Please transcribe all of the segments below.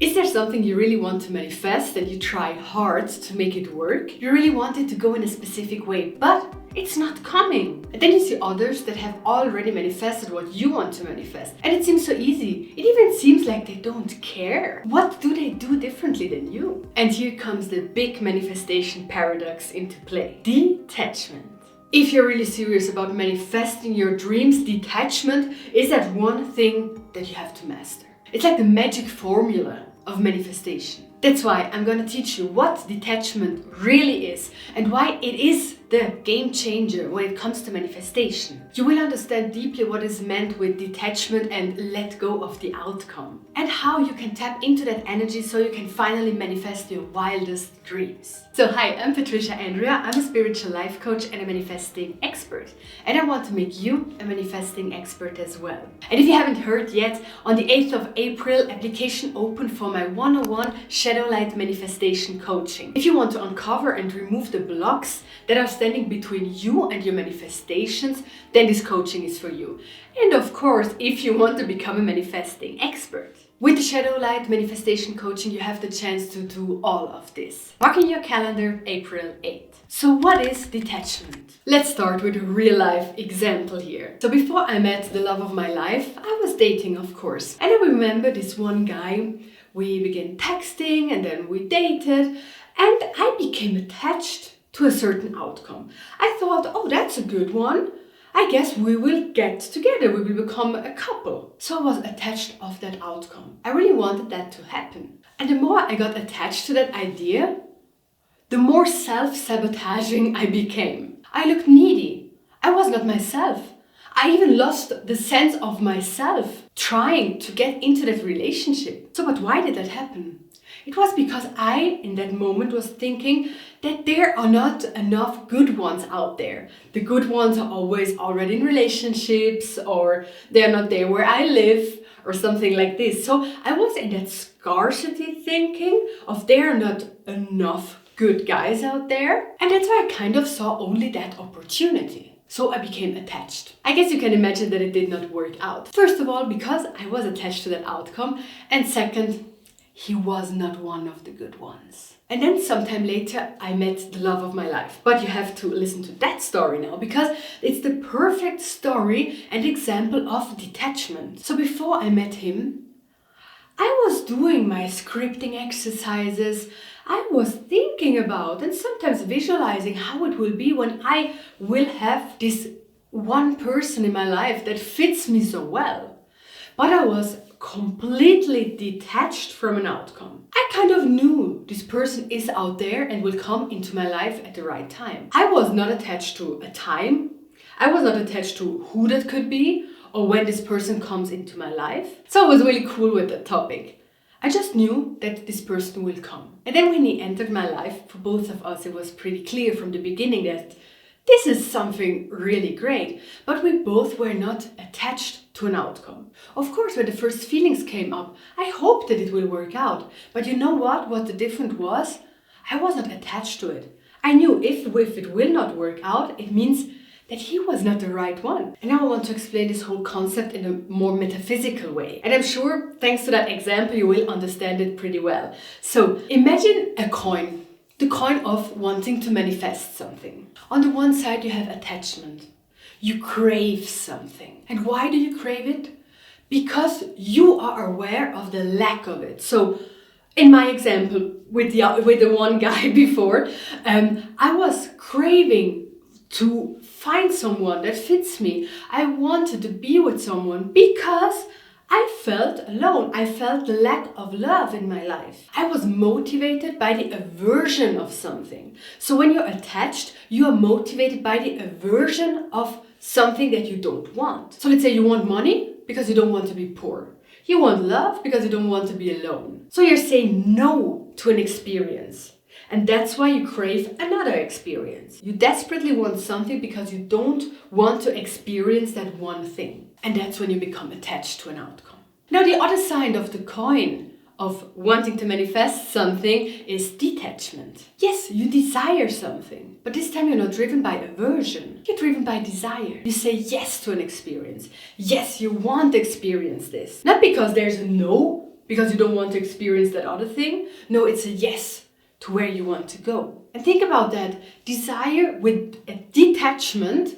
Is there something you really want to manifest and you try hard to make it work? You really want it to go in a specific way, but it's not coming. And then you see others that have already manifested what you want to manifest. And it seems so easy. It even seems like they don't care. What do they do differently than you? And here comes the big manifestation paradox into play. Detachment. If you're really serious about manifesting your dreams, detachment is that one thing that you have to master. It's like the magic formula of manifestation. That's why I'm going to teach you what detachment really is and why it is the game changer when it comes to manifestation. You will understand deeply what is meant with detachment and let go of the outcome, and how you can tap into that energy so you can finally manifest your wildest dreams. So hi, I'm Patricia Andrea. I'm a spiritual life coach and a manifesting expert, and I want to make you a manifesting expert as well. And if you haven't heard yet, on the 8th of April, application open for my 101 Shadow Light Manifestation Coaching. If you want to uncover and remove the blocks that are standing between you and your manifestations, then this coaching is for you. And of course, if you want to become a manifesting expert. With the Shadow Light Manifestation Coaching, you have the chance to do all of this. Mark in your calendar, April 8th. So what is detachment? Let's start with a real life example here. So before I met the love of my life, I was dating, of course. And I remember this one guy. We began texting and then we dated, and I became attached to a certain outcome. I thought, oh, that's a good one. I guess we will get together, we will become a couple. So I was attached of that outcome. I really wanted that to happen. And the more I got attached to that idea, the more self-sabotaging I became. I looked needy. I was not myself. I even lost the sense of myself trying to get into that relationship. So, but why did that happen? It was because I, in that moment, was thinking that there are not enough good ones out there. The good ones are always already in relationships, or they're not there where I live, or something like this. So I was in that scarcity thinking of there are not enough good guys out there. And that's why I kind of saw only that opportunity. So I became attached. I guess you can imagine that it did not work out. First of all, because I was attached to that outcome. And second, he was not one of the good ones. And then sometime later, I met the love of my life. But you have to listen to that story now, because it's the perfect story and example of detachment. So before I met him, I was doing my scripting exercises. I was thinking about and sometimes visualizing how it will be when I will have this one person in my life that fits me so well. But I was completely detached from an outcome. I kind of knew this person is out there and will come into my life at the right time. I was not attached to a time. I was not attached to who that could be or when this person comes into my life. So I was really cool with that topic. I just knew that this person will come. And then when he entered my life, for both of us, it was pretty clear from the beginning that this is something really great. But we both were not attached to an outcome. Of course, when the first feelings came up, I hoped that it will work out. But you know what? What the difference was? I was not attached to it. I knew if it will not work out, it means that he was not the right one. And now I want to explain this whole concept in a more metaphysical way. And I'm sure, thanks to that example, you will understand it pretty well. So imagine a coin, the coin of wanting to manifest something. On the one side, you have attachment. You crave something. And why do you crave it? Because you are aware of the lack of it. So in my example with the one guy before, I was craving to find someone that fits me. I wanted to be with someone because I felt alone. I felt the lack of love in my life. I was motivated by the aversion of something. So when you're attached, you are motivated by the aversion of something that you don't want. So let's say you want money because you don't want to be poor. You want love because you don't want to be alone. So you're saying no to an experience. And that's why you crave another experience. You desperately want something because you don't want to experience that one thing. And that's when you become attached to an outcome. Now, the other side of the coin of wanting to manifest something is detachment. Yes, you desire something, but this time you're not driven by aversion. You're driven by desire. You say yes to an experience. Yes, you want to experience this. Not because there's a no because you don't want to experience that other thing. No, it's a yes to where you want to go. And think about that. Desire with a detachment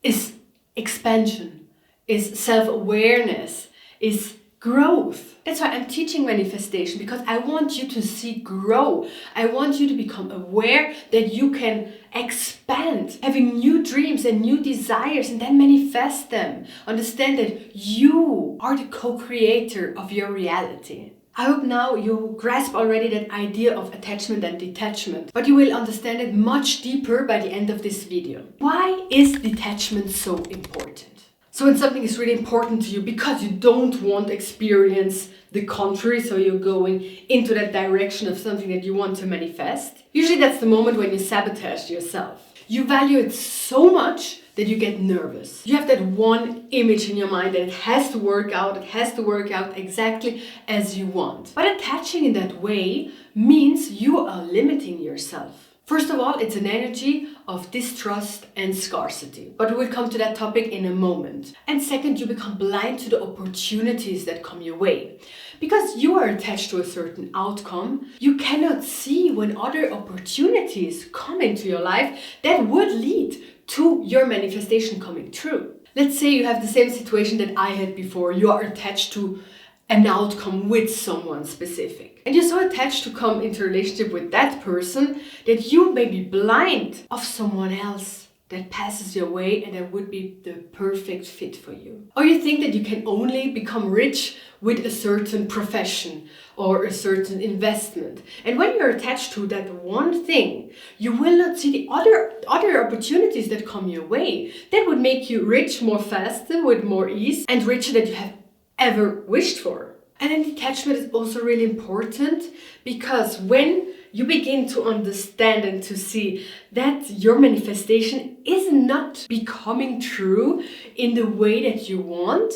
is expansion, is self-awareness, is growth. That's why I'm teaching manifestation, because I want you to see grow. I want you to become aware that you can expand, having new dreams and new desires, and then manifest them. Understand that you are the co-creator of your reality. I hope now you grasp already that idea of attachment and detachment, but you will understand it much deeper by the end of this video. Why is detachment so important? So when something is really important to you because you don't want to experience the contrary, so you're going into that direction of something that you want to manifest, usually that's the moment when you sabotage yourself. You value it so much that you get nervous. You have that one image in your mind that it has to work out exactly as you want. But attaching in that way means you are limiting yourself. First of all, it's an energy of distrust and scarcity. But we will come to that topic in a moment. And second, you become blind to the opportunities that come your way. Because you are attached to a certain outcome, you cannot see when other opportunities come into your life that would lead to your manifestation coming true. Let's say you have the same situation that I had before. You are attached to an outcome with someone specific. And you're so attached to come into a relationship with that person that you may be blind of someone else that passes your way and that would be the perfect fit for you. Or you think that you can only become rich with a certain profession or a certain investment. And when you're attached to that one thing, you will not see the other opportunities that come your way that would make you rich more faster, with more ease, and richer than you have ever wished for. And then detachment is also really important, because when you begin to understand and to see that your manifestation is not becoming true in the way that you want,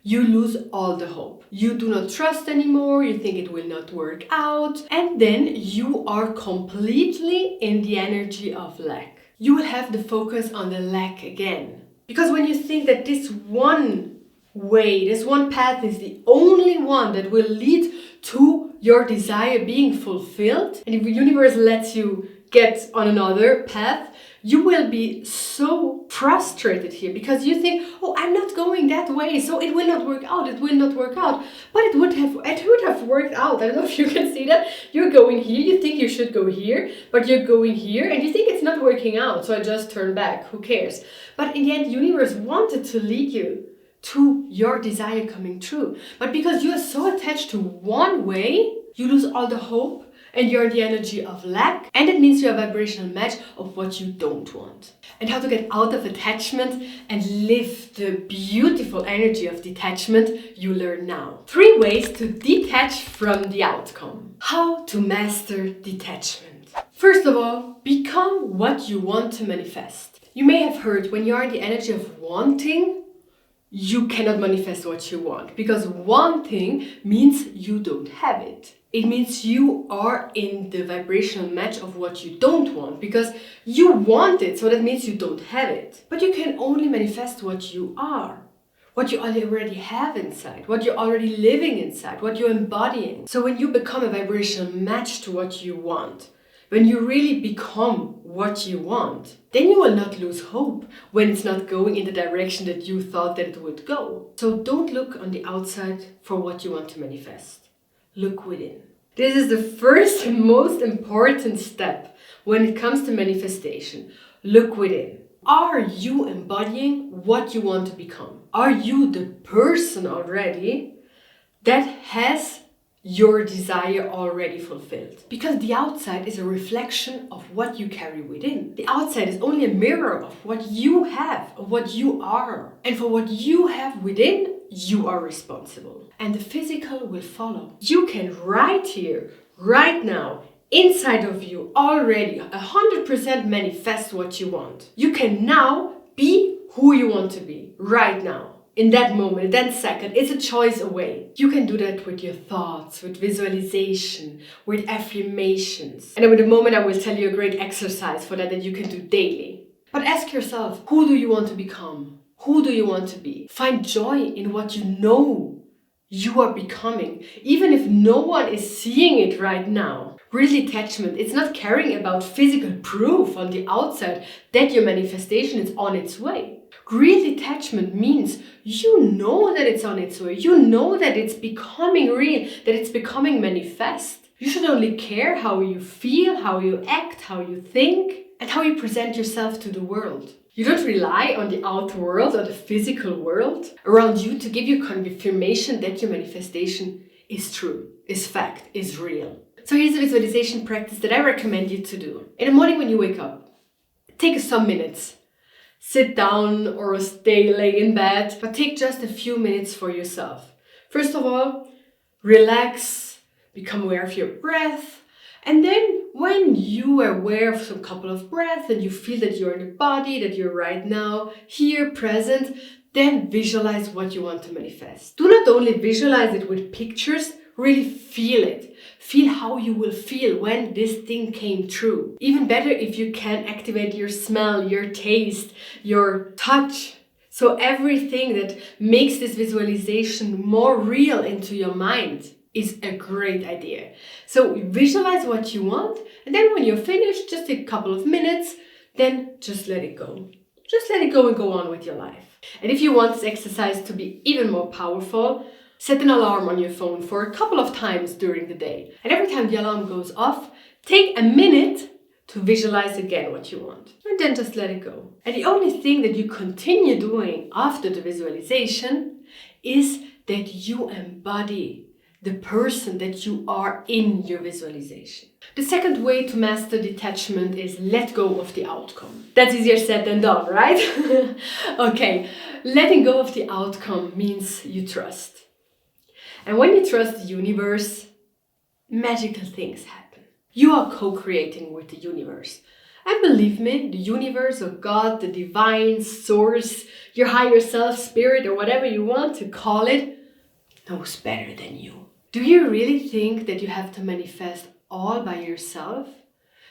you lose all the hope. You do not trust anymore, you think it will not work out, and then you are completely in the energy of lack. You will have the focus on the lack again. Because when you think that this one way, this one path is the only one that will lead to your desire being fulfilled, and if the universe lets you get on another path, you will be so frustrated here because you think, oh, I'm not going that way, so it will not work out, But it would have worked out. I don't know if you can see that. You're going here, you think you should go here, but you're going here and you think it's not working out, so I just turn back, who cares? But in the end, the universe wanted to lead you to your desire coming true. But because you are so attached to one way, you lose all the hope and you're in the energy of lack, and it means you're a vibrational match of what you don't want. And how to get out of attachment and live the beautiful energy of detachment, you learn now. 3 ways to detach from the outcome. How to master detachment. First of all, become what you want to manifest. You may have heard, when you are in the energy of wanting, you cannot manifest what you want, because wanting means you don't have it. It means you are in the vibrational match of what you don't want, because you want it, so that means you don't have it. But you can only manifest what you are, what you already have inside, what you're already living inside, what you're embodying. So when you become a vibrational match to what you want, when you really become what you want, then you will not lose hope when it's not going in the direction that you thought that it would go. So don't look on the outside for what you want to manifest. Look within. This is the first and most important step when it comes to manifestation. Look within. Are you embodying what you want to become? Are you the person already that has your desire already fulfilled? Because the outside is a reflection of what you carry within. The outside is only a mirror of what you have, of what you are. And for what you have within, you are responsible. And the physical will follow. You can right here, right now, inside of you already 100% manifest what you want. You can now be who you want to be right now. In that moment, in that second, it's a choice away. You can do that with your thoughts, with visualization, with affirmations. And in a moment, I will tell you a great exercise for that you can do daily. But ask yourself, who do you want to become? Who do you want to be? Find joy in what you know you are becoming, even if no one is seeing it right now. Real detachment, it's not caring about physical proof on the outside that your manifestation is on its way. Real detachment means you know that it's on its way. You know that it's becoming real, that it's becoming manifest. You should only care how you feel, how you act, how you think, and how you present yourself to the world. You don't rely on the outer world or the physical world around you to give you confirmation that your manifestation is true, is fact, is real. So here's a visualization practice that I recommend you to do. In the morning when you wake up, take some minutes. Sit down or stay laying in bed, but take just a few minutes for yourself. First of all, relax, become aware of your breath, and then when you are aware of some couple of breaths and you feel that you're in the body, that you're right now, here, present, then visualize what you want to manifest. Do not only visualize it with pictures, really feel it. Feel how you will feel when this thing came true. Even better if you can activate your smell, your taste, your touch. So everything that makes this visualization more real into your mind is a great idea. So visualize what you want, and then when you're finished, just take a couple of minutes, then just let it go. Just let it go and go on with your life. And if you want this exercise to be even more powerful, set an alarm on your phone for a couple of times during the day. And every time the alarm goes off, take a minute to visualize again what you want. And then just let it go. And the only thing that you continue doing after the visualization is that you embody the person that you are in your visualization. The second way to master detachment is let go of the outcome. That's easier said than done, right? Okay, letting go of the outcome means you trust. And when you trust the universe, magical things happen. You are co-creating with the universe. And believe me, the universe or God, the divine source, your higher self, spirit, or whatever you want to call it, knows better than you. Do you really think that you have to manifest all by yourself?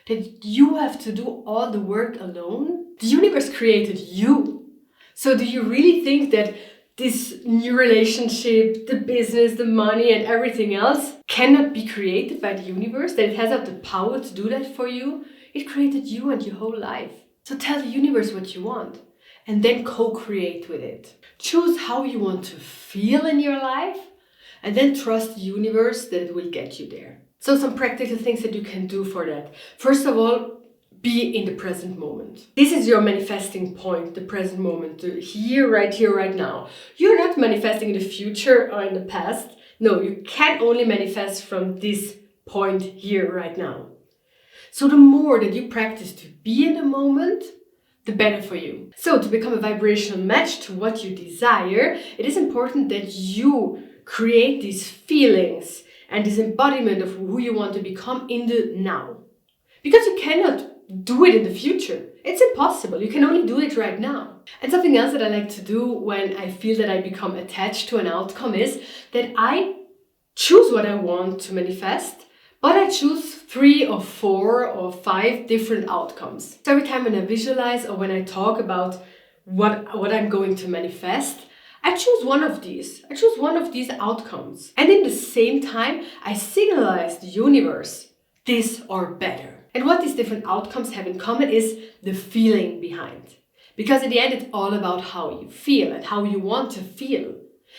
That you have to do all the work alone? The universe created you. So do you really think that this new relationship, the business, the money, and everything else cannot be created by the universe? That it has not the power to do that for you? It created you and your whole life. So tell the universe what you want and then co-create with it. Choose how you want to feel in your life and then trust the universe that it will get you there. So some practical things that you can do for that. First of all, be in the present moment. This is your manifesting point, the present moment, here, right now. You're not manifesting in the future or in the past. No, you can only manifest from this point here, right now. So the more that you practice to be in the moment, the better for you. So to become a vibrational match to what you desire, it is important that you create these feelings and this embodiment of who you want to become in the now. Because you cannot do it in the future. It's impossible. You can only do it right now. And something else that I like to do when I feel that I become attached to an outcome is that I choose what I want to manifest, but I choose 3 or 4 or 5 different outcomes. So every time when I visualize or when I talk about what I'm going to manifest, I choose one of these. I choose one of these outcomes. And in the same time, I signalize the universe, this or better. And what these different outcomes have in common is the feeling behind. Because in the end, it's all about how you feel and how you want to feel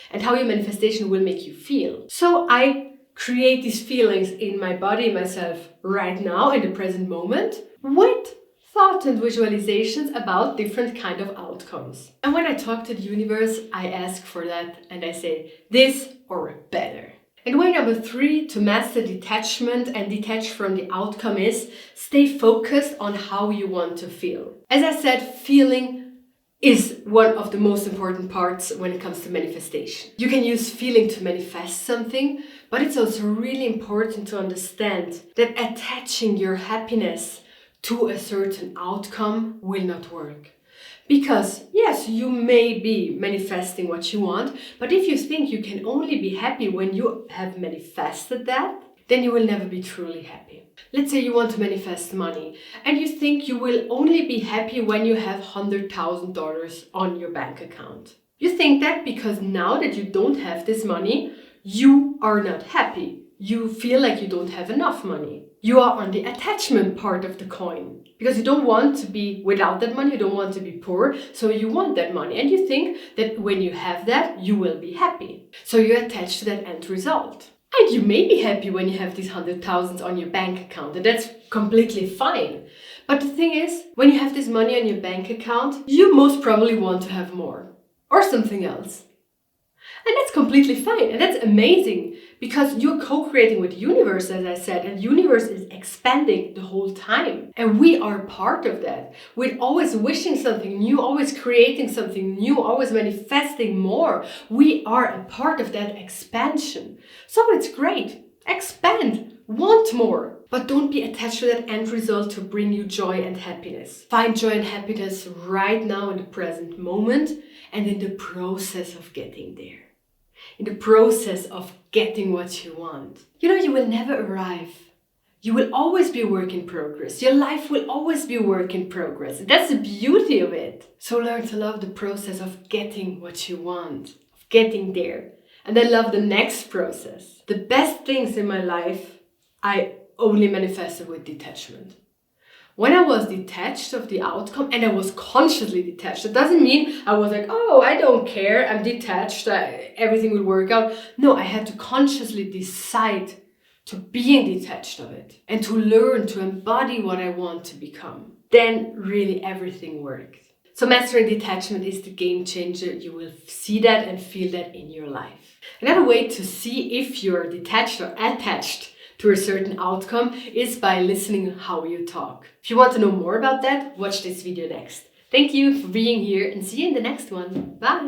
and how your manifestation will make you feel. So I create these feelings in my body, myself, right now, in the present moment, with thoughts and visualizations about different kind of outcomes. And when I talk to the universe, I ask for that and I say, this or better. And way number 3 to master detachment and detach from the outcome is stay focused on how you want to feel. As I said, feeling is one of the most important parts when it comes to manifestation. You can use feeling to manifest something, but it's also really important to understand that attaching your happiness to a certain outcome will not work. Because yes, you may be manifesting what you want, but if you think you can only be happy when you have manifested that, then you will never be truly happy. Let's say you want to manifest money and you think you will only be happy when you have $100,000 on your bank account. You think that because now that you don't have this money, you are not happy. You feel like you don't have enough money. You are on the attachment part of the coin because you don't want to be without that money, you don't want to be poor, so you want that money and you think that when you have that, you will be happy. So you're attached to that end result. And you may be happy when you have these 100,000 on your bank account, and that's completely fine. But the thing is, when you have this money on your bank account, you most probably want to have more or something else. And that's completely fine, and that's amazing because you're co-creating with the universe, as I said, and the universe is expanding the whole time. And we are part of that. We're always wishing something new, always creating something new, always manifesting more. We are a part of that expansion. So it's great. Expand. Want more. But don't be attached to that end result to bring you joy and happiness. Find joy and happiness right now in the present moment and in the process of getting there. In the process of getting what you want. You know, you will never arrive. You will always be a work in progress. Your life will always be a work in progress. That's the beauty of it. So learn to love the process of getting what you want, of getting there. And I love the next process. The best things in my life, I only manifested with detachment. When I was detached of the outcome, and I was consciously detached, it doesn't mean I was like, oh, I don't care, I'm detached, everything will work out. No, I had to consciously decide to being detached of it and to learn to embody what I want to become. Then really everything worked. So mastering detachment is the game changer. You will see that and feel that in your life. Another way to see if you're detached or attached to a certain outcome is by listening how you talk. If you want to know more about that, watch this video next. Thank you for being here and see you in the next one. Bye!